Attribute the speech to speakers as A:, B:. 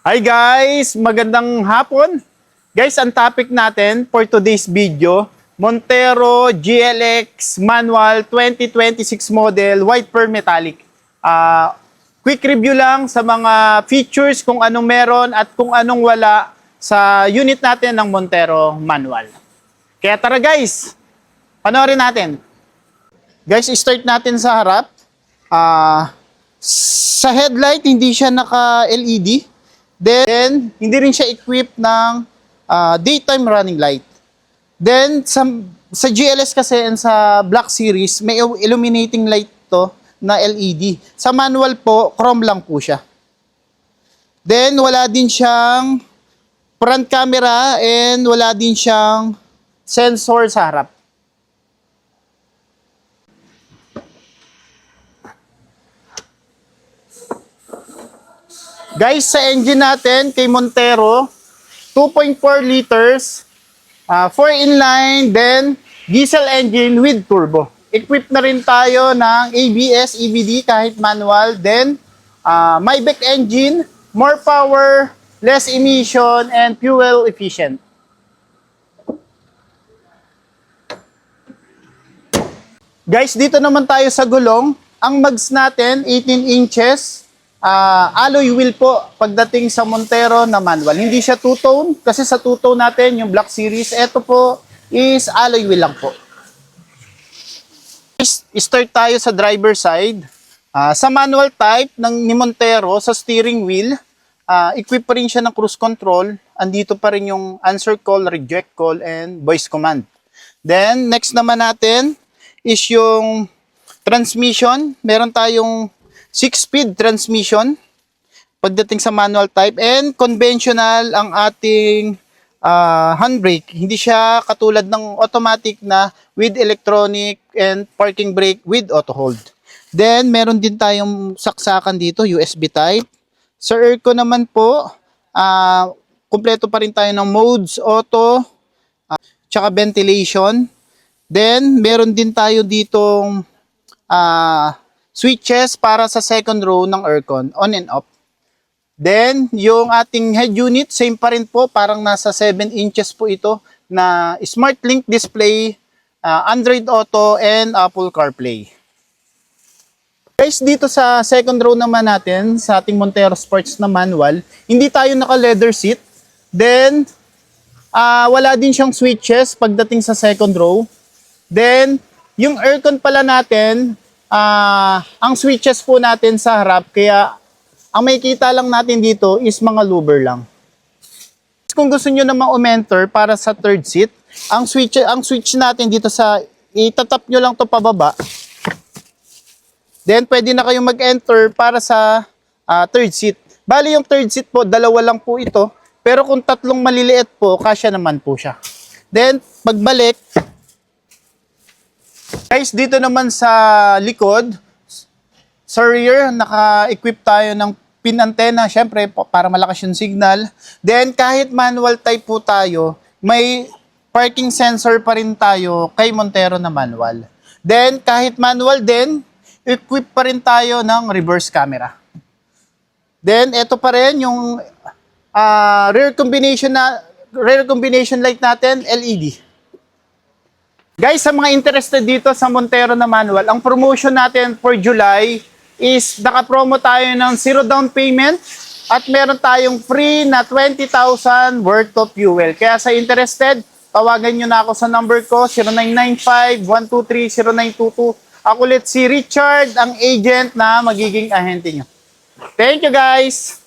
A: Hi guys! Magandang hapon! Guys, ang topic natin for today's video, Montero GLX Manual 2026 model White Pearl Metallic. Quick review lang sa mga features, kung anong meron at kung anong wala sa unit natin ng Montero Manual. Kaya tara guys, panoorin natin. Guys, start natin sa harap. Sa headlight, hindi siya naka-LED. Then, hindi rin siya equipped ng daytime running light. Then, sa GLS kasi and sa Black Series, may illuminating light to na LED. Sa manual po, chrome lang po siya. Then, wala din siyang front camera and wala din siyang sensor sa harap. Guys, sa engine natin, kay Montero, 2.4 liters, 4 inline, then diesel engine with turbo. Equipped na rin tayo ng ABS, EBD kahit manual, then Maybach engine, more power, less emission, and fuel efficient. Guys, dito naman tayo sa gulong. Ang mags natin, 18 inches. Alloy wheel po pagdating sa Montero na manual. Hindi siya two-tone kasi sa two-tone natin yung Black Series, ito po is alloy wheel lang po. Start tayo sa driver side. Sa manual type ni Montero, sa steering wheel, equip pa rin siya ng cruise control. Andito pa rin yung answer call, reject call, and voice command. Then next naman natin is yung transmission. Meron tayong 6-speed transmission pagdating sa manual type, and conventional ang ating handbrake. Hindi siya katulad ng automatic na with electronic and parking brake with auto hold. Then meron din tayong saksakan dito, USB type. Sa aircon naman po, kumpleto pa rin tayo ng modes, auto, tsaka ventilation. Then meron din tayo ditong switches para sa second row ng aircon, on and off. Then, yung ating head unit, same pa rin po, parang nasa 7 inches po ito na Smart Link display, Android Auto, and Apple CarPlay. Guys, dito sa second row naman natin, sa ating Montero Sports na manual, hindi tayo naka-leather seat. Then, wala din siyang switches pagdating sa second row. Then, yung aircon pala natin, ang switches po natin sa harap, kaya ang makikita lang natin dito is mga louver lang. Kung gusto nyo namang umenter para sa third seat, ang switch natin dito sa, itatap nyo lang to pababa. Then pwede na kayong mag-enter para sa third seat. Bali yung third seat po, dalawa lang po ito. Pero kung tatlong maliliit po, kasya naman po siya. Then pagbalik, guys, dito naman sa likod, sa rear, naka-equip tayo ng pin antenna, syempre, para malakas yung signal. Then, kahit manual type po tayo, may parking sensor pa rin tayo kay Montero na manual. Then, kahit manual din, equip pa rin tayo ng reverse camera. Then, ito pa rin yung rear combination light natin, LED. Guys, sa mga interested dito sa Montero na manual, ang promotion natin for July is naka-promo tayo ng 0 down payment at meron tayong free na 20,000 worth of fuel. Kaya sa interested, tawagan nyo na ako sa number ko, 0995-123-0922. Ako ulit si Richard, ang agent na magiging ahente nyo. Thank you guys!